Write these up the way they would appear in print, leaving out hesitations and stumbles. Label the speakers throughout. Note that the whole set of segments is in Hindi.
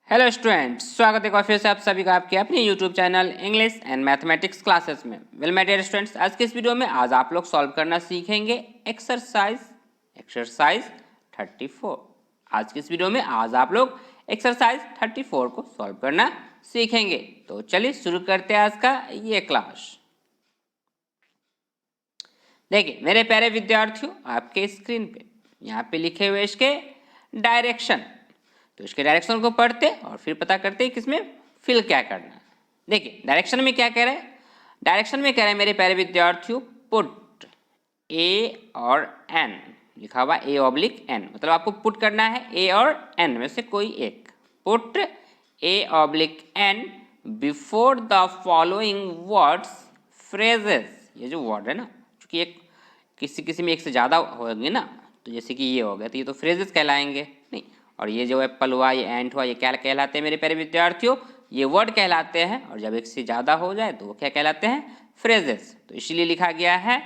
Speaker 1: हेलो स्टूडेंट्स, स्वागत है फिर से आप सभी का आपके अपने YouTube channel English and mathematics classes में। वेल माय डियर स्टूडेंट्स, आज के इस वीडियो में आज आप लोग सॉल्व करना सीखेंगे एक्सरसाइज 34। आज के इस वीडियो में आज आप लोग एक्सरसाइज 34 को सॉल्व करना सीखेंगे। तो चलिए शुरू करते हैं आज का ये क्लास। देखिए मेरे प्यारे विद्यार्थियों, आपके स्क्रीन पे यहाँ पे लिखे हुए इसके डायरेक्शन, तो इसके डायरेक्शन को पढ़ते और फिर पता करते हैं किसमें फिल क्या करना है। देखिए डायरेक्शन में क्या कह रहा है, डायरेक्शन में कह रहा है मेरे प्यारे विद्यार्थियों पुट ए और एन, लिखा हुआ ए ऑब्लिक एन, मतलब आपको पुट करना है ए और एन में से कोई एक। Put A oblique an before the following words phrases. ये जो वर्ड है ना, क्योंकि एक किसी में एक से ज़्यादा होंगे ना, तो जैसे कि ये हो गया तो ये तो फ्रेजेस कहलाएंगे नहीं, और ये जो एप्पल हुआ, ये एंट हुआ, ये क्या कहलाते हैं मेरे प्यारे विद्यार्थियों, ये वर्ड कहलाते हैं। और जब एक से ज़्यादा हो जाए तो वो क्या कहलाते हैं, फ्रेजेस। तो इसीलिए लिखा गया है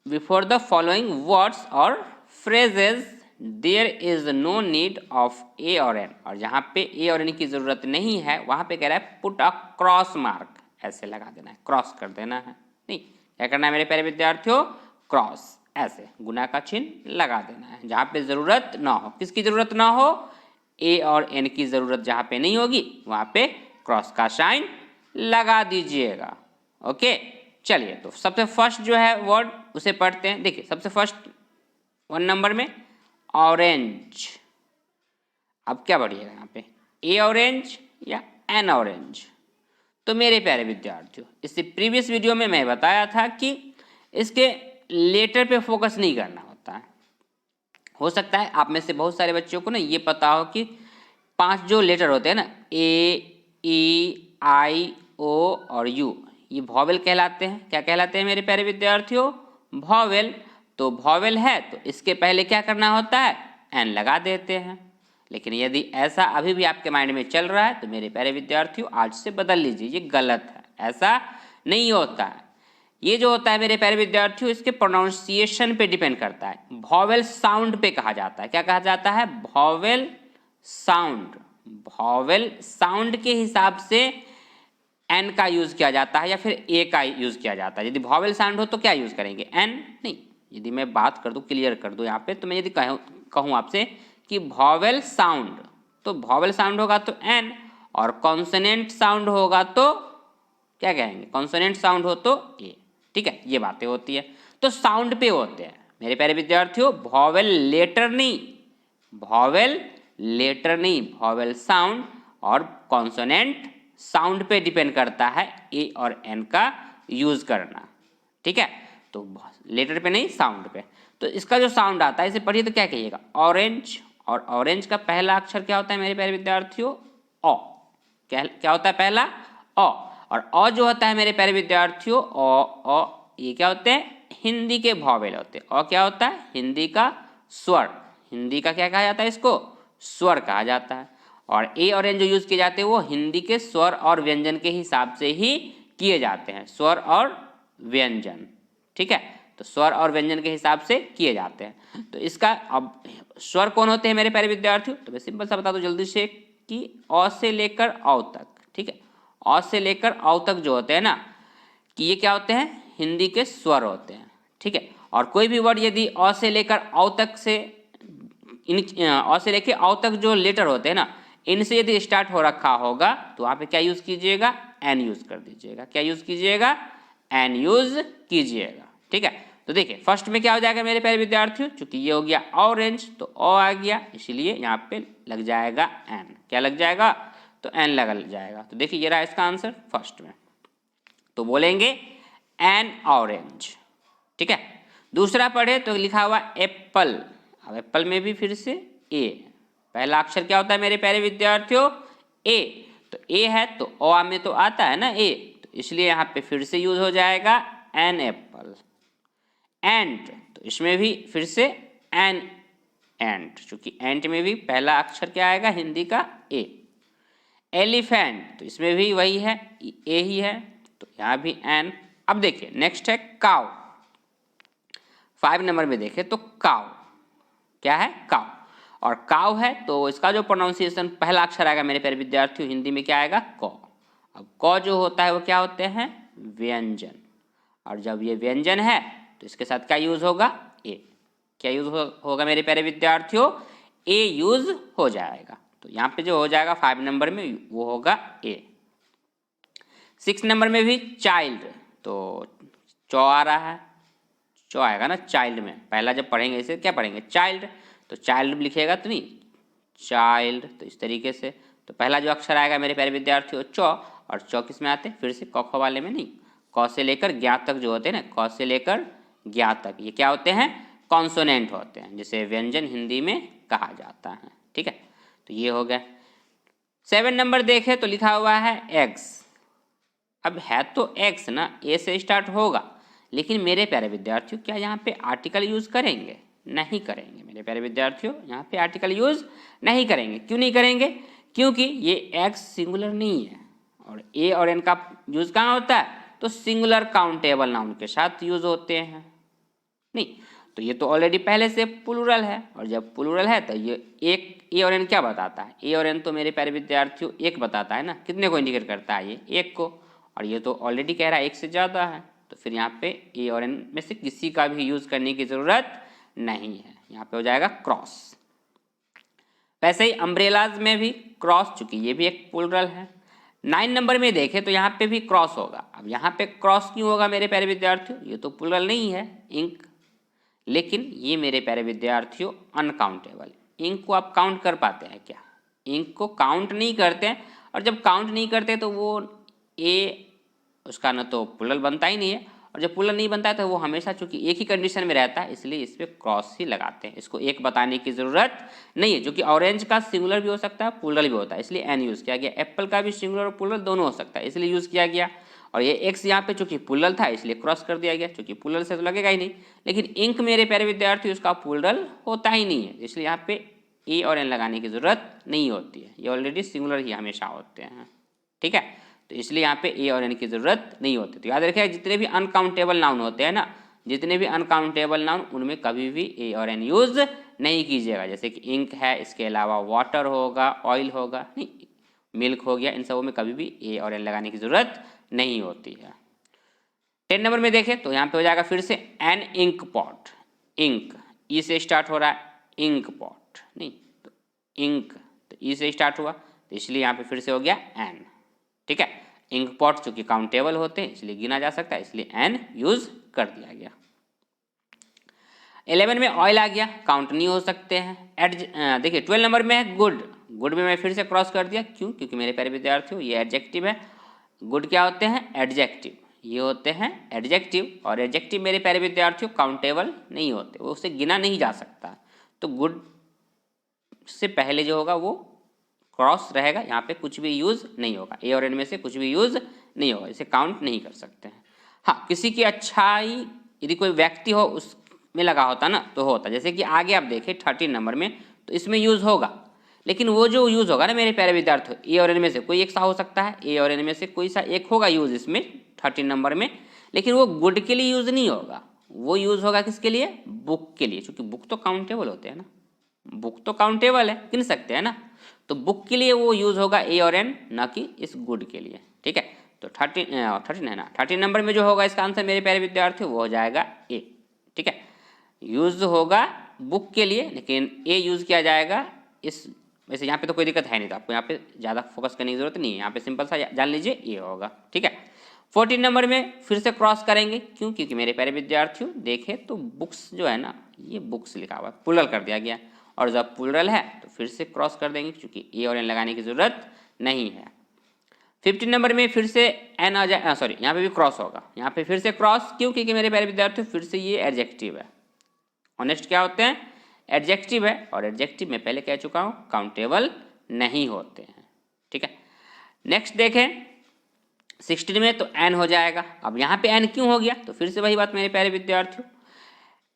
Speaker 1: बिफोर द फॉलोइंग वर्ड्स और phrases there is no need of a और एन, और जहाँ पे ए और एन की ज़रूरत नहीं है वहाँ पे कह रहा है पुट अ क्रॉस मार्क, ऐसे लगा देना है, क्रॉस कर देना है। नहीं, क्या करना है मेरे प्यारे विद्यार्थियों, क्रॉस ऐसे गुना का चिन्ह लगा देना है जहाँ पे ज़रूरत ना हो। किसकी ज़रूरत ना हो, ए और एन की ज़रूरत जहाँ पे नहीं होगी वहाँ पे क्रॉस का साइन लगा दीजिएगा। ओके, चलिए तो सबसे फर्स्ट जो है वर्ड उसे पढ़ते हैं। देखिए सबसे फर्स्ट 1 नंबर में ऑरेंज। अब क्या बढ़िएगा यहाँ पे, ए ऑरेंज या एन ऑरेंज। तो मेरे प्यारे विद्यार्थियों, इससे प्रीवियस वीडियो में मैं बताया था कि इसके लेटर पे फोकस नहीं करना होता है। हो सकता है आप में से बहुत सारे बच्चों को ना ये पता हो कि 5 जो लेटर होते हैं ना, ए, ई, आई, ओ और यू, ये वॉवेल कहलाते हैं। क्या कहलाते हैं मेरे प्यारे विद्यार्थियों, वॉवेल। तो वॉवेल है तो इसके पहले क्या करना होता है, एन लगा देते हैं। लेकिन यदि ऐसा अभी भी आपके माइंड में चल रहा है तो मेरे प्यारे विद्यार्थियों आज से बदल लीजिए, ये गलत है, ऐसा नहीं होता है। ये जो होता है मेरे प्यारे विद्यार्थियों, इसके प्रोनाउंसिएशन पे डिपेंड करता है, वॉवेल साउंड पे कहा जाता है। क्या कहा जाता है, वॉवेल साउंड। वॉवेल साउंड के हिसाब से एन का यूज किया जाता है या फिर ए का यूज किया जाता है। यदि वॉवेल साउंड हो तो क्या यूज करेंगे, एन नहीं। यदि मैं बात कर दूं, क्लियर कर दूं यहाँ पे, तो मैं यदि कहूँ आपसे कि वॉवेल साउंड, तो वॉवेल साउंड होगा तो एन, और कॉन्सोनेंट साउंड होगा तो क्या कहेंगे, कॉन्सोनेंट साउंड हो तो ए। ठीक है, ये बातें होती है। तो साउंड पे होते हैं मेरे प्यारे विद्यार्थियों, वॉवेल लेटर नहीं, वॉवेल लेटर नहीं, वॉवेल साउंड। और कॉन्सोनेंट साउंड पे डिपेंड करता है ए और एन का यूज करना। ठीक है, तो लेटर पे नहीं, साउंड पे। तो इसका जो साउंड आता है इसे पढ़िए तो क्या कहिएगा, ऑरेंज। और ऑरेंज का पहला अक्षर क्या होता है मेरे प्यारे विद्यार्थियों, ओ। क्या होता है पहला, ओ। और अ जो होता है मेरे प्यारे विद्यार्थियों, अ, ये क्या होते हैं, हिंदी के वॉवेल होते हैं। क्या होता है, हिंदी का स्वर। हिंदी का क्या कहा जाता है, इसको स्वर कहा जाता है। और ए और एन जो यूज किए जाते हैं वो हिंदी के स्वर और व्यंजन के हिसाब से ही किए जाते हैं, स्वर और व्यंजन। ठीक है, तो स्वर और व्यंजन के हिसाब से किए जाते हैं। तो इसका अब स्वर कौन होते हैं मेरे प्यारे विद्यार्थियों, तो मैं सिंपल सा बता दूं जल्दी से कि अ से लेकर औ तक। ठीक है, अ से लेकर औ तक जो होते हैं ना, कि ये क्या होते हैं, हिंदी के स्वर होते हैं। ठीक है, और कोई भी वर्ड यदि अ से लेकर औ तक से अ से लेकर औ तक जो लेटर होते हैं ना, इनसे यदि स्टार्ट हो रखा होगा तो वहाँ पे क्या यूज कीजिएगा, एन यूज कर दीजिएगा। क्या यूज कीजिएगा, एन यूज कीजिएगा। ठीक है, तो देखिए फर्स्ट में क्या हो जाएगा मेरे प्यारे विद्यार्थियों, चूंकि ये हो गया ऑरेंज तो ओ आ गया, इसलिए यहाँ पे लग जाएगा एन। क्या लग जाएगा, तो एन लग जाएगा। तो देखिए ये रहा इसका आंसर फर्स्ट में, तो बोलेंगे एन ऑरेंज। ठीक है, दूसरा पढ़े तो लिखा हुआ एप्पल। अब एप्पल में भी फिर से ए, पहला अक्षर क्या होता है मेरे प्यारे विद्यार्थियों, ए। तो ए है तो ओ में तो आता है ना ए, तो इसलिए यहाँ पे फिर से यूज हो जाएगा एन एप्पल। एंट, तो इसमें भी फिर से एन एंट, चूंकि एंट में भी पहला अक्षर क्या आएगा, हिंदी का ए। एलिफेंट, तो इसमें भी वही है, ए ही है, तो यहाँ भी एन। अब देखिए नेक्स्ट है काउ। 5 नंबर में देखें तो काउ क्या है, काउ। और काव है तो इसका जो प्रोनाउंसिएशन पहला अक्षर आएगा मेरे प्यारे विद्यार्थियों हिंदी में क्या आएगा क। अब क जो होता है वो क्या होते हैं व्यंजन, और जब ये व्यंजन है तो इसके साथ क्या यूज होगा ए। क्या यूज होगा मेरे प्यारे विद्यार्थियों ए यूज हो जाएगा। तो यहाँ पे जो हो जाएगा 5 नंबर में वो होगा ए। 6 नंबर में भी चाइल्ड, तो चौ आ रहा है, चौ आएगा ना चाइल्ड में। पहला जब पढ़ेंगे इसे क्या पढ़ेंगे चाइल्ड, तो चाइल्ड लिखिएगा तो नहीं चाइल्ड, तो इस तरीके से। तो पहला जो अक्षर आएगा मेरे प्यारे विद्यार्थियों चौ, और चौ किस में आते हैं फिर से क ख वाले में नहीं, क से लेकर ज्ञा तक जो होते हैं ना, क से लेकर ज्ञा तक ये क्या होते हैं कॉन्सोनेंट होते हैं, जिसे व्यंजन हिंदी में कहा जाता है। ठीक है, तो ये हो गया। 7 नंबर देखें तो लिखा हुआ है एग्स। अब है तो एक्स ना, ए से स्टार्ट होगा, लेकिन मेरे प्यारे विद्यार्थियों क्या यहाँ पे आर्टिकल यूज करेंगे? नहीं करेंगे मेरे प्यारे विद्यार्थियों, यहाँ पे आर्टिकल यूज नहीं करेंगे। क्यों नहीं करेंगे? क्योंकि ये एक्स सिंगुलर नहीं है, और ए और एन का यूज कहाँ होता है तो सिंगुलर काउंटेबल नाउन के साथ यूज होते हैं। नहीं, तो ये तो ऑलरेडी पहले से प्लूरल है, और जब प्लूरल है तो ये एक ए और एन क्या बताता है? ए और एन तो मेरे प्यारे विद्यार्थियों एक बताता है ना, कितने को इंडिकेट करता है? ये एक को, और ये तो ऑलरेडी कह रहा है एक से ज़्यादा है, तो फिर यहाँ पे ए और एन में से किसी का भी यूज़ करने की ज़रूरत नहीं है, यहाँ पे हो जाएगा क्रॉस। वैसे ही अम्ब्रेलाज में भी क्रॉस, चूंकि ये भी एक प्लूरल है। 9 नंबर में देखें तो यहाँ पे भी क्रॉस होगा। अब यहाँ पे क्रॉस क्यों होगा मेरे प्यारे विद्यार्थियों? ये तो प्लूरल नहीं है इंक, लेकिन ये मेरे प्यारे विद्यार्थियों अनकाउंटेबल। इंक को आप काउंट कर पाते हैं क्या? इंक को काउंट नहीं करते हैं, और जब काउंट नहीं करते तो वो ए उसका न तो प्लूरल बनता ही नहीं है, और जब प्लूरल नहीं बनता है तो वो हमेशा चूंकि एक ही कंडीशन में रहता है, इसलिए इस पर क्रॉस ही लगाते हैं। इसको एक बताने की ज़रूरत नहीं है, जो कि ऑरेंज का सिंगुलर भी हो सकता है प्लूरल भी होता है, इसलिए एन यूज़ किया गया। एप्पल का भी सिंगुलर और प्लूरल दोनों हो सकता है, इसलिए यूज़ किया गया। और ये एक्स यहाँ पे चूंकि प्लूरल था इसलिए क्रॉस कर दिया गया, चूंकि प्लूरल से तो लगेगा ही नहीं। लेकिन इंक मेरे प्यारे विद्यार्थी उसका प्लूरल होता ही नहीं है, इसलिए यहाँ पे ए और एन लगाने की ज़रूरत नहीं होती है, ये ऑलरेडी सिंगुलर ही हमेशा होते हैं। ठीक है, तो इसलिए यहाँ पे ए और एन की ज़रूरत नहीं होती। तो याद रखिए जितने भी अनकाउंटेबल नाउन होते हैं ना, जितने भी अनकाउंटेबल नाउन, उनमें कभी भी ए और एन यूज़ नहीं कीजिएगा। जैसे कि इंक है, इसके अलावा वाटर होगा, ऑयल होगा, नहीं मिल्क हो गया, इन सबों में कभी भी ए और एन लगाने की ज़रूरत नहीं होती है। 10 नंबर में देखें तो यहाँ पे हो जाएगा फिर से एन इंक पॉट। इंक ई से स्टार्ट हो रहा है, इंक पॉट नहीं तो इंक, तो ई से स्टार्ट हुआ, तो इसलिए यहाँ पे फिर से हो गया एन। ठीक है, इंक पॉट चूंकि काउंटेबल होते हैं इसलिए गिना जा सकता है, इसलिए एन यूज कर दिया गया। 11 में ऑयल आ गया, काउंट नहीं हो सकते हैं। देखिए 12 नंबर में है गुड। गुड में मैं फिर से क्रॉस कर दिया, क्यों? क्योंकि मेरे प्यारे विद्यार्थियों ये एडजेक्टिव है। गुड क्या होते हैं? एडजेक्टिव, ये होते हैं एडजेक्टिव, और एडजेक्टिव मेरे प्यारे विद्यार्थियों काउंटेबल नहीं होते, वो उसे गिना नहीं जा सकता। तो गुड से पहले जो होगा वो क्रॉस रहेगा, यहाँ पे कुछ भी यूज़ नहीं होगा, ए और एन में से कुछ भी यूज़ नहीं होगा, इसे काउंट नहीं कर सकते हैं। हाँ, किसी की अच्छाई यदि कोई व्यक्ति हो उसमें लगा होता ना तो होता, जैसे कि आगे आप देखें 13 नंबर में, तो इसमें यूज़ होगा, लेकिन वो जो यूज़ होगा ना मेरे प्यारे विद्यार्थियों, ए और एन में से कोई एक सा हो सकता है, ए और एन में से कोई सा एक होगा यूज़ इसमें 13 नंबर में, लेकिन वो गुड के लिए यूज़ नहीं होगा, वो यूज़ होगा किसके लिए? बुक के लिए, क्योंकि बुक तो काउंटेबल होते हैं ना, बुक तो काउंटेबल है, गिन सकते हैं ना, तो बुक के लिए वो यूज़ होगा ए और एन, ना कि इस गुड के लिए। ठीक है, तो 13 है ना, 13 नंबर में जो होगा इसका आंसर मेरे प्यारे विद्यार्थियों वो हो जाएगा ए। ठीक है, यूज़ होगा बुक के लिए, लेकिन ए यूज़ किया जाएगा इस, वैसे यहाँ पे तो कोई दिक्कत है नहीं, तो आपको यहाँ पे ज़्यादा फोकस करने की जरूरत नहीं है, यहाँ पे सिंपल सा जान लीजिए ए होगा। ठीक है, 14 नंबर में फिर से क्रॉस करेंगे, क्यों? क्योंकि मेरे प्यारे विद्यार्थियों देखें तो बुक्स जो है ना, ये बुक्स लिखा हुआ है, प्लूरल कर दिया गया, और जब प्लूरल है तो फिर से क्रॉस कर देंगे, क्योंकि ए और एन लगाने की ज़रूरत नहीं है। 15 नंबर में फिर से एन आ जाए, सॉरी यहाँ पे भी क्रॉस होगा, यहाँ पे फिर से क्रॉस, क्यों? क्योंकि मेरे प्यारे विद्यार्थियों फिर से ये एडजेक्टिव है। ऑनेस्ट क्या होते हैं? एडजेक्टिव है, और एडजेक्टिव में पहले कह चुका हूँ काउंटेबल नहीं होते हैं। ठीक है, नेक्स्ट देखें 16 में तो एन हो जाएगा। अब यहाँ पे एन क्यों हो गया? तो फिर से वही बात मेरे प्यारे विद्यार्थियों,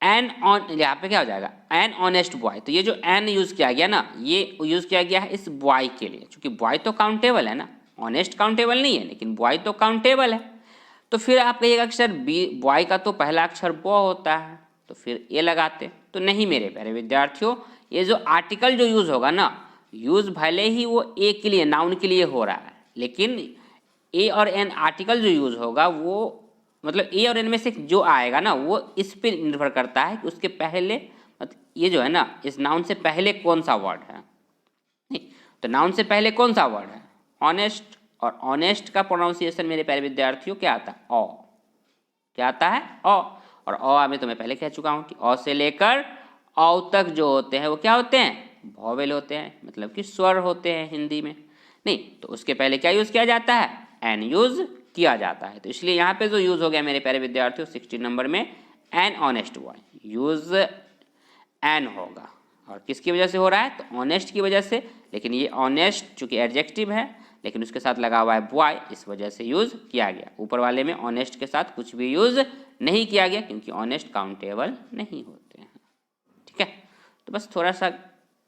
Speaker 1: एन ऑन, यहाँ पे क्या हो जाएगा? An honest boy. तो ये जो एन यूज़ किया गया ना, ये यूज़ किया गया है इस बॉय के लिए, क्योंकि बॉय तो काउंटेबल है ना, ऑनेस्ट काउंटेबल नहीं है, लेकिन बॉय तो काउंटेबल है। तो फिर आप कहिएगा अक्षर बी, बॉय का तो पहला अक्षर बॉ होता है, तो फिर ए लगाते, तो नहीं मेरे प्यारे विद्यार्थियों, ये जो आर्टिकल जो यूज़ होगा ना, यूज़ भले ही वो ए के लिए, नाउन के लिए हो रहा है, लेकिन ए और एन आर्टिकल जो यूज़ होगा वो मतलब ए और एन में से जो आएगा ना वो इस पर निर्भर करता है कि उसके पहले मतलब ये जो है ना, इस नाउन से पहले कौन सा वर्ड है। नहीं, तो नाउन से पहले कौन सा वर्ड है? ऑनेस्ट। और ऑनेस्ट का प्रोनाउंसिएशन मेरे प्यारे विद्यार्थियों क्या आता है? ओ। क्या आता है? ओ। और ओ में तो मैं पहले कह चुका हूँ कि ओ से लेकर औ तक जो होते हैं वो क्या होते हैं? वॉवेल होते हैं, मतलब कि स्वर होते हैं हिंदी में। नहीं, तो उसके पहले क्या यूज़ किया जाता है? एन यूज़ किया जाता है। तो इसलिए यहाँ पे जो यूज़ हो गया मेरे प्यारे विद्यार्थियों 16 नंबर में, an honest boy, use an होगा। और किसकी वजह से हो रहा है? तो ऑनेस्ट की वजह से। लेकिन ये ऑनेस्ट चूंकि एडजेक्टिव है लेकिन उसके साथ लगा हुआ है बॉय, इस वजह से यूज़ किया गया। ऊपर वाले में ऑनेस्ट के साथ कुछ भी यूज़ नहीं किया गया क्योंकि ऑनेस्ट काउंटेबल नहीं होते हैं। ठीक है, तो बस थोड़ा सा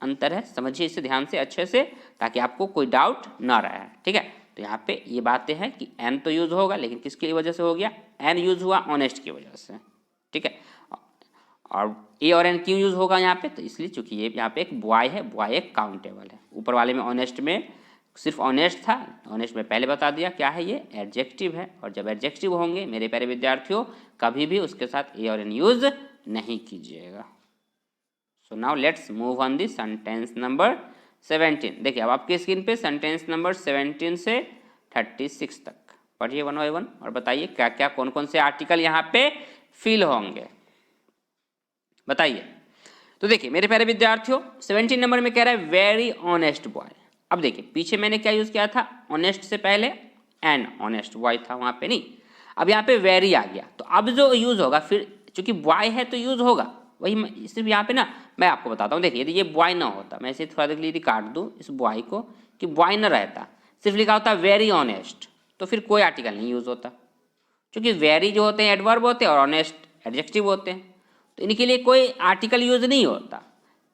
Speaker 1: अंतर है, समझिए इसे ध्यान से अच्छे से ताकि आपको कोई डाउट ना रहे। ठीक है, तो यहाँ पे ये बातें हैं कि एन तो यूज़ होगा लेकिन किसकी वजह से हो गया? एन यूज़ हुआ ऑनेस्ट की वजह से। ठीक है, और ए और एन क्यों यूज़ होगा यहाँ पे? तो इसलिए चूंकि ये यहाँ पे एक बॉय है, बॉय एक काउंटेबल है। ऊपर वाले में ऑनेस्ट में सिर्फ ऑनेस्ट था, ऑनेस्ट में पहले बता दिया क्या है, ये एडजेक्टिव है। और जब एडजेक्टिव होंगे मेरे प्यारे विद्यार्थियों कभी भी उसके साथ ए और एन यूज़ नहीं कीजिएगा। सो now let's move on the sentence number 17। देखिए अब आपकी स्क्रीन पे सेंटेंस नंबर 17 से 36 तक पढ़िए वन बाय वन और बताइए क्या क्या कौन कौन से आर्टिकल यहाँ पे फिल होंगे, बताइए। तो देखिए मेरे प्यारे विद्यार्थियों 17 नंबर में कह रहा है वेरी ऑनेस्ट बॉय। अब देखिए पीछे मैंने क्या यूज़ किया था? ऑनेस्ट से पहले एन ऑनेस्ट बॉय था वहाँ पे, नहीं। अब यहाँ पे वेरी आ गया, तो अब जो यूज़ होगा फिर चूंकि बॉय है तो यूज़ होगा वही। सिर्फ यहाँ पे ना मैं आपको बताता हूँ, देखिए यदि ये बॉय ना होता, मैं इसे थोड़ा देर के लिए काट दूँ इस बॉय को कि बॉय ना रहता, सिर्फ लिखा होता वेरी ऑनेस्ट, तो फिर कोई आर्टिकल नहीं यूज़ होता। क्योंकि वेरी जो होते हैं एडवर्ब होते हैं और ऑनेस्ट एडजेक्टिव होते हैं, तो इनके लिए कोई आर्टिकल यूज़ नहीं होता।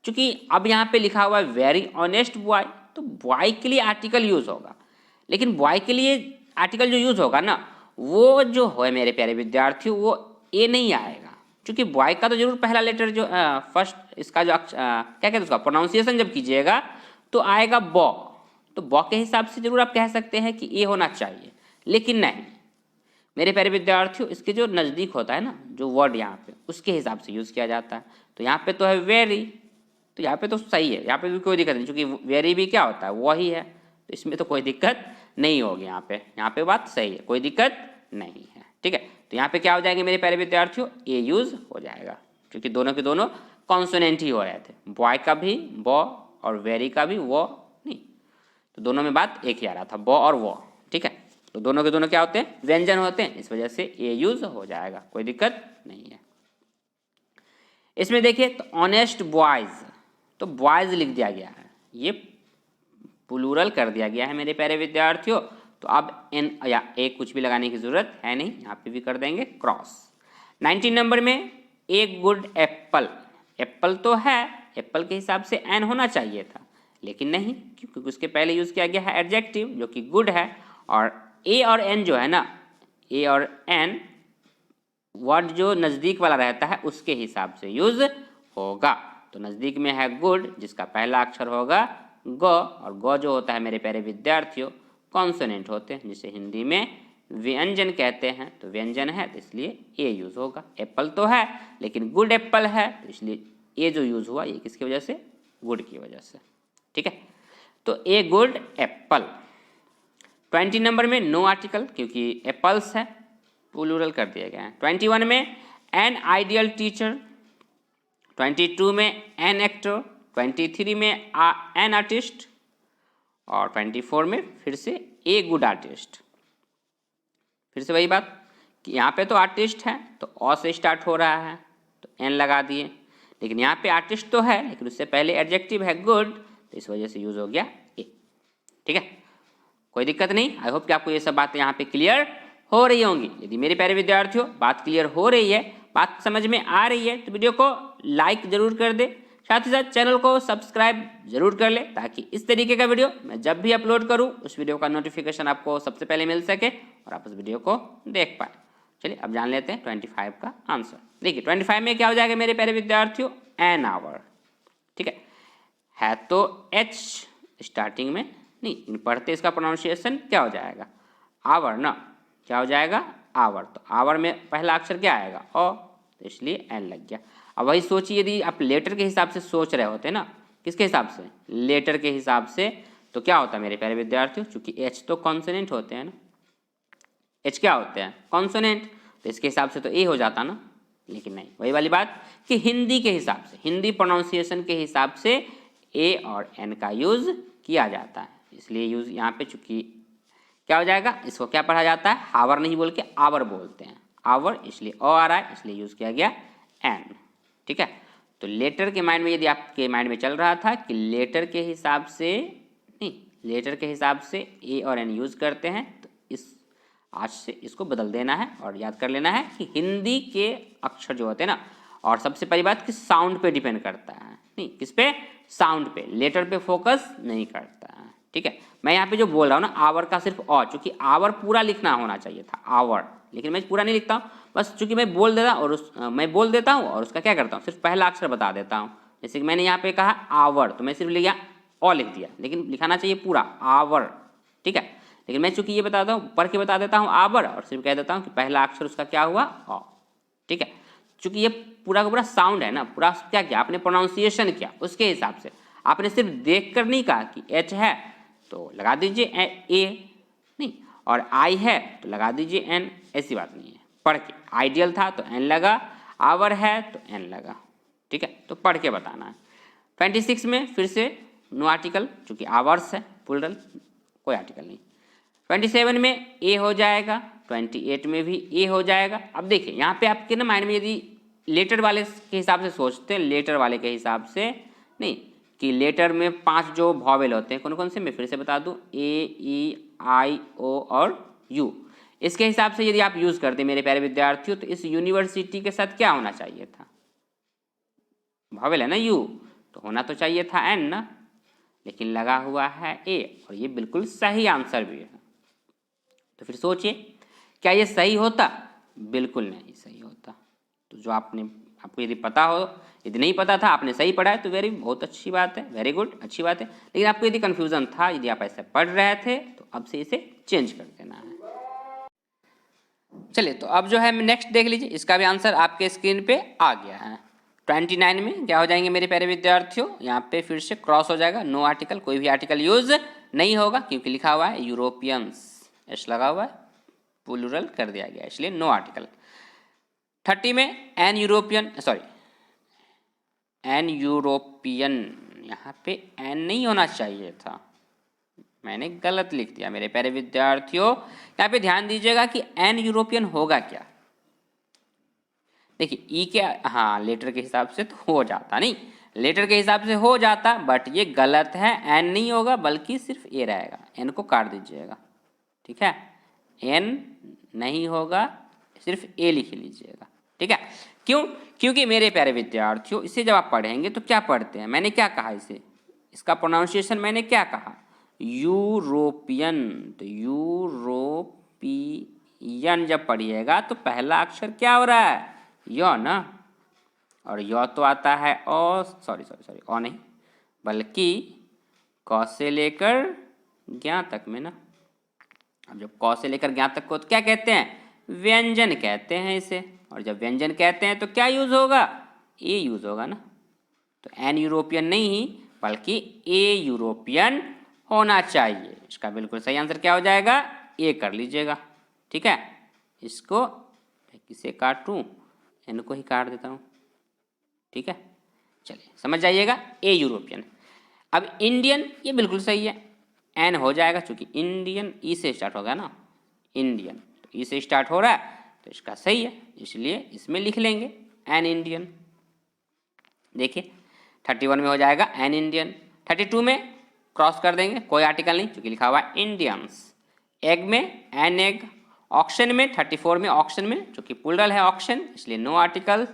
Speaker 1: क्योंकि अब यहाँ पे लिखा हुआ है वेरी ऑनेस्ट बॉय, तो बॉय के लिए आर्टिकल यूज़ होगा। लेकिन बॉय के लिए आर्टिकल जो यूज़ होगा ना वो जो है मेरे प्यारे विद्यार्थियों वो ए नहीं आएगा। क्योंकि बॉय का तो जरूर पहला लेटर जो फर्स्ट इसका जो क्या कहते हैं उसका प्रोनाउंसिएशन जब कीजिएगा तो आएगा बॉ, तो बॉ के हिसाब से जरूर आप कह सकते हैं कि ए होना चाहिए। लेकिन नहीं मेरे प्यारे विद्यार्थियों, इसके जो नज़दीक होता है ना जो वर्ड यहाँ पे उसके हिसाब से यूज़ किया जाता है। तो यहाँ पे तो है वेरी, तो यहाँ पे तो सही है, यहाँ पे भी कोई दिक्कत नहीं क्योंकि वेरी भी क्या होता है वही है, तो इसमें तो कोई दिक्कत नहीं होगी। यहाँ पे बात सही है, कोई दिक्कत नहीं है। ठीक है, तो यहाँ पे क्या हो जाएंगे मेरे प्यारे विद्यार्थियों? ए यूज़ हो जाएगा क्योंकि दोनों के दोनों कॉन्सोनेंट ही हो रहे थे, बॉय का भी बॉ और वेरी का भी वो, नहीं, तो दोनों में बात एक ही आ रहा था, बॉ और वो। ठीक है, तो दोनों के दोनों क्या होते हैं? व्यंजन होते हैं, इस वजह से ए यूज हो जाएगा, कोई दिक्कत नहीं है। इसमें देखिए तो ऑनेस्ट बॉयज, तो बॉयज लिख दिया गया है, ये प्लूरल कर दिया गया है मेरे प्यारे विद्यार्थियों। तो अब एन या ए कुछ भी लगाने की जरूरत है नहीं, यहाँ पे भी कर देंगे क्रॉस। 19 नंबर में ए गुड एप्पल, एप्पल तो है, एप्पल के हिसाब से एन होना चाहिए था लेकिन नहीं क्योंकि उसके पहले यूज़ किया गया है एडजेक्टिव जो कि गुड है। और ए और एन जो है ना, ए और एन वर्ड जो नज़दीक वाला रहता है उसके हिसाब से यूज़ होगा। तो नज़दीक में है गुड जिसका पहला अक्षर होगा ग, और ग जो होता है मेरे प्यारे विद्यार्थियों कॉन्सोनेंट होते हैं जिसे हिंदी में व्यंजन कहते हैं, तो व्यंजन है तो इसलिए ए यूज़ होगा। एप्पल तो है लेकिन गुड एप्पल है तो इसलिए ए जो यूज़ हुआ ये किसकी वजह से? गुड की वजह से। ठीक है, तो ए गुड एप्पल। 20 नंबर में नो आर्टिकल क्योंकि एप्पल्स है, प्लूरल कर दिया गया है। 21 में एन आइडियल टीचर, 22 में एन एक्टर, 23 में एन आर्टिस्ट और 24 में फिर से ए गुड आर्टिस्ट। फिर से वही बात कि यहाँ पे तो आर्टिस्ट है तो अ से स्टार्ट हो रहा है तो एन लगा दिए, लेकिन यहाँ पे आर्टिस्ट तो है लेकिन उससे पहले एडजेक्टिव है गुड तो इस वजह से यूज़ हो गया ए। ठीक है, कोई दिक्कत नहीं। आई होप कि आपको ये सब बातें यहाँ पे क्लियर हो रही होंगी। यदि मेरे प्यारे विद्यार्थियों बात क्लियर हो रही है, बात समझ में आ रही है तो वीडियो को लाइक ज़रूर कर दे, साथ ही साथ चैनल को सब्सक्राइब जरूर कर ले ताकि इस तरीके का वीडियो मैं जब भी अपलोड करूँ उस वीडियो का नोटिफिकेशन आपको सबसे पहले मिल सके और आप उस वीडियो को देख पाए। चलिए अब जान लेते हैं 25 का आंसर। देखिए 25 में क्या हो जाएगा मेरे प्यारे विद्यार्थियों? एन आवर, ठीक है तो एच स्टार्टिंग में नहीं, पढ़ते इसका प्रोनाउंसिएशन क्या हो जाएगा, आवर ना, क्या हो जाएगा, आवर। तो आवर में पहला अक्षर क्या आएगा, ओ, तो इसलिए एन लग गया। अब वही सोचिए, यदि आप लेटर के हिसाब से सोच रहे होते ना, किसके हिसाब से, लेटर के हिसाब से, तो क्या होता है मेरे प्यारे विद्यार्थियों, चूंकि एच तो कॉन्सोनेंट होते हैं ना, एच क्या होते हैं, कॉन्सोनेंट, तो इसके हिसाब से तो ए हो जाता ना, लेकिन नहीं, वही वाली बात कि हिंदी के हिसाब से, हिंदी प्रोनाउंसिएशन के हिसाब से ए और एन का यूज किया जाता है, इसलिए यूज यहाँ पे चूंकि क्या हो जाएगा, इसको क्या पढ़ा जाता है, हावर नहीं बोल के आवर बोलते हैं, आवर, इसलिए ओ आ रहा है, इसलिए यूज किया गया एन, ठीक है। तो लेटर के माइंड में, यदि आपके माइंड में चल रहा था कि लेटर के हिसाब से नहीं, लेटर के हिसाब से ए और एन यूज करते हैं, तो इस आज से इसको बदल देना है और याद कर लेना है कि हिंदी के अक्षर जो होते हैं ना, और सबसे पहली बात कि साउंड पे डिपेंड करता है, नहीं किस पे, साउंड पे, लेटर पे फोकस नहीं करता है, ठीक है। मैं यहाँ पे जो बोल रहा हूँ ना, आवर का सिर्फ और, चूंकि आवर पूरा लिखना होना चाहिए था, आवर, लेकिन मैं पूरा नहीं लिखता हूँ, बस चूंकि मैं बोल देता हूँ और उसका क्या करता हूँ, सिर्फ पहला अक्षर बता देता हूँ। जैसे कि मैंने यहाँ पे कहा आवर, तो मैं सिर्फ लिखा ओ लिख दिया, लेकिन लिखाना चाहिए पूरा आवर, ठीक है। लेकिन मैं चूंकि ये बताता हूँ, पढ़ के बता देता हूँ आवर, और सिर्फ कह देता हूँ कि पहला अक्षर उसका क्या हुआ, ओ, ठीक है। चूंकि ये पूरा का पूरा साउंड है ना, पूरा क्या किया आपने, प्रोनाउंसिएशन किया, उसके हिसाब से आपने सिर्फ देख कर नहीं कहा कि एच है तो लगा दीजिए ए, नहीं, और आई है तो लगा दीजिए एन, ऐसी बात नहीं है, पढ़ के, आइडियल था तो एन लगा, आवर है तो एन लगा, ठीक है, तो पढ़ के बताना है। 26 में फिर से नो आर्टिकल, चूंकि आवर्स है प्लूरल, कोई आर्टिकल नहीं। 27 में ए हो जाएगा, 28 में भी ए हो जाएगा। अब देखिए यहाँ पे आपके ना माइंड में यदि लेटर वाले के हिसाब से सोचते हैं, लेटर वाले के हिसाब से नहीं, कि लेटर में 5 जो वॉवेल होते हैं, कौन कौन से, मैं फिर से बता दूं, ए, ई, आई, ओ और यू, इसके हिसाब से यदि आप यूज करते मेरे प्यारे विद्यार्थियों, तो इस यूनिवर्सिटी के साथ क्या होना चाहिए था, वॉवेल है ना यू, तो होना तो चाहिए था एन ना, लेकिन लगा हुआ है ए, और ये बिल्कुल सही आंसर भी है। तो फिर सोचिए क्या ये सही होता, बिल्कुल नहीं सही होता। तो जो आपको यदि पता हो, यदि नहीं पता था, आपने सही पढ़ा है तो बहुत अच्छी बात है, वेरी गुड, अच्छी बात है। लेकिन आपको यदि कन्फ्यूजन था, यदि आप ऐसे पढ़ रहे थे, तो अब से इसे चेंज कर देना है। चलिए, तो अब जो है नेक्स्ट देख लीजिए, इसका भी आंसर आपके स्क्रीन पे आ गया है। 29 में क्या हो जाएंगे मेरे प्यारे विद्यार्थियों, यहाँ पे फिर से क्रॉस हो जाएगा, नो आर्टिकल, कोई भी आर्टिकल यूज नहीं होगा, क्योंकि लिखा हुआ है यूरोपियंस, एस लगा हुआ है, प्लूरल कर दिया गया, इसलिए नो आर्टिकल। 30 में an European, sorry an European, यहाँ पे एन नहीं होना चाहिए था, मैंने गलत लिख दिया मेरे प्यारे विद्यार्थियों। यहाँ पे ध्यान दीजिएगा कि एन यूरोपियन होगा क्या, देखिए ई के, हाँ लेटर के हिसाब से तो हो जाता, नहीं लेटर के हिसाब से हो जाता, बट ये गलत है, एन नहीं होगा बल्कि सिर्फ ए रहेगा, एन को काट दीजिएगा, ठीक है, एन नहीं होगा, सिर्फ ए लिख लीजिएगा, ठीक है। क्यों, क्योंकि मेरे प्यारे विद्यार्थियों इसे जब आप पढ़ेंगे तो क्या पढ़ते हैं, मैंने क्या कहा, इसे, इसका प्रोनाउंसिएशन मैंने क्या कहा, यूरोपियन, तो यूरोपियन जब पढ़िएगा तो पहला अक्षर क्या हो रहा है, यो ना, और यो तो आता है ओ, सॉरी ओ नहीं, बल्कि क से लेकर ज्ञ तक में ना। अब जब क से लेकर ज्ञ तक को तो क्या कहते हैं, व्यंजन कहते हैं इसे, और जब व्यंजन कहते हैं तो क्या यूज होगा, ए यूज होगा ना। तो एन यूरोपियन नहीं बल्कि ए यूरोपियन होना चाहिए, इसका बिल्कुल सही आंसर क्या हो जाएगा, ए कर लीजिएगा, ठीक है। इसको किसे काटूं, एन को ही काट देता हूँ, ठीक है, चलिए समझ जाइएगा, ए यूरोपियन। अब इंडियन, ये बिल्कुल सही है, एन हो जाएगा, चूंकि इंडियन ई से स्टार्ट होगा ना, इंडियन तो ई से स्टार्ट हो रहा है, तो इसका सही है, इसलिए इसमें लिख लेंगे एन इंडियन। देखिए 31 में हो जाएगा एन इंडियन, 32 में क्रॉस कर देंगे, कोई आर्टिकल नहीं, चूंकि लिखा हुआ है इंडियंस। एग में एन एग, ऑक्शन में 34 में ऑक्शन में, चूंकि प्लूरल है ऑक्शन, इसलिए no article.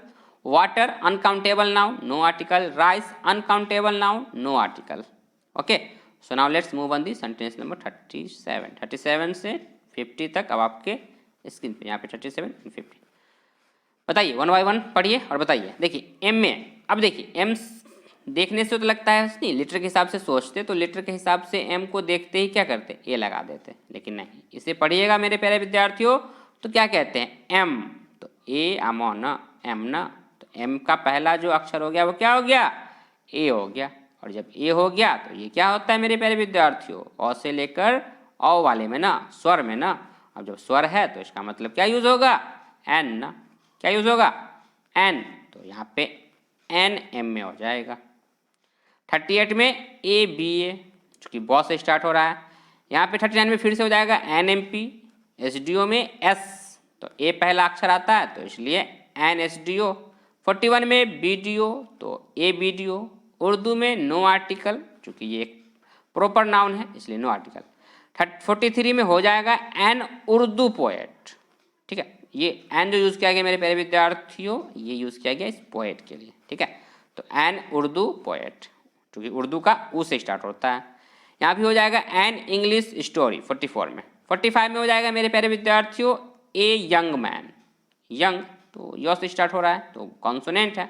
Speaker 1: Water uncountable noun, no article. Rice uncountable noun, no article. Okay, so now let's move on the sentence number 37। 37 से 50 तक अब आपके स्क्रीन पे, यहाँ पे 37 और 50। बताइए, वन बाय वन पढ़िए और बताइए। देखिए एम में अब देखिए एम देखने से तो लगता है नहीं, लीटर के हिसाब से सोचते तो लीटर के हिसाब से एम को देखते ही क्या करते, ए लगा देते, लेकिन नहीं, इसे पढ़िएगा मेरे प्यारे विद्यार्थियों तो क्या कहते हैं एम, तो ए अमो न एम न, तो एम का पहला जो अक्षर हो गया वो क्या हो गया, ए हो गया। और जब ए हो गया तो ये क्या होता है मेरे प्यारे विद्यार्थियों, अ से लेकर औ वाले में ना, स्वर में ना। अब जब स्वर है तो इसका मतलब क्या यूज होगा, एन ना, क्या यूज होगा, एन, तो यहाँ पे एन एम में हो जाएगा। 38 में ए बी ए, चूँकि बॉ से स्टार्ट हो रहा है। यहाँ पे 39 में फिर से हो जाएगा N M P. S D O में एस, तो ए पहला अक्षर आता है तो इसलिए एन एस डी ओ। 41 में बी डी ओ, तो A B D O. Urdu में नो आर्टिकल, चूँकि ये एक प्रॉपर नाउन है इसलिए नो आर्टिकल। 43 में हो जाएगा एन उर्दू पोएट, ठीक है। ये एन जो यूज़ किया गया मेरे प्यारे विद्यार्थियों, ये यूज़ किया गया इस पोएट के लिए, ठीक है। तो एन उर्दू पोएट, क्योंकि उर्दू का ऊ से स्टार्ट होता है। यहाँ भी हो जाएगा एन इंग्लिश स्टोरी 44 में। 45 में हो जाएगा मेरे प्यारे विद्यार्थियों ए यंग मैन, यंग तो य से स्टार्ट हो रहा है तो कॉन्सोनेंट है।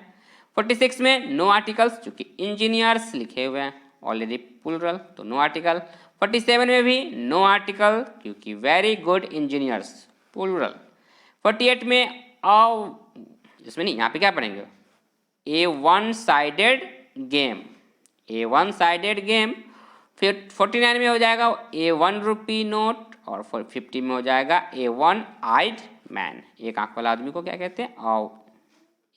Speaker 1: 46 में नो आर्टिकल्स, चूँकि इंजीनियर्स लिखे हुए हैं ऑलरेडी प्लूरल तो नो आर्टिकल। 47 में भी नो आर्टिकल क्योंकि वेरी गुड इंजीनियर्स प्लूरल। 48 में आओ, इसमें नहीं, यहाँ पे क्या पढ़ेंगे, ए वन साइडेड गेम, ए वन साइडेड गेम। फिर 49 में हो जाएगा ए 1 रुपी नोट, और 50 में हो जाएगा ए 1 आइड मैन, एक आंख वाला आदमी को क्या कहते हैं, आओ,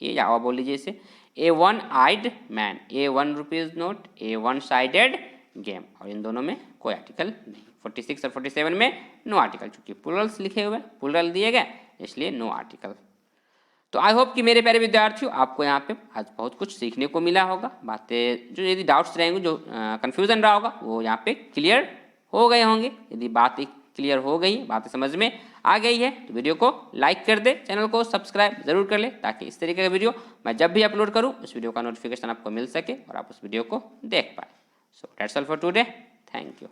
Speaker 1: ये या आओ बोल लीजिए इसे, ए 1 आइड मैन, ए 1 रुपीज नोट, ए 1 साइडेड गेम, और इन दोनों में कोई आर्टिकल नहीं। 46 और 47 में नो आर्टिकल, चूँकि प्लूरल्स लिखे हुए, प्लूरल दिए गए इसलिए नो आर्टिकल। तो आई होप कि मेरे प्यारे विद्यार्थियों आपको यहाँ पे आज बहुत कुछ सीखने को मिला होगा। बातें जो यदि डाउट्स रहेंगे, जो कन्फ्यूज़न रहा होगा वो यहाँ पे क्लियर हो गए होंगे। यदि बात क्लियर हो गई, बातें समझ में आ गई है तो वीडियो को लाइक कर दे, चैनल को सब्सक्राइब जरूर कर ले, ताकि इस तरीके का वीडियो मैं जब भी अपलोड करूँ उस वीडियो का नोटिफिकेशन आपको मिल सके और आप उस वीडियो को देख पाए। So that's all for today, thank you.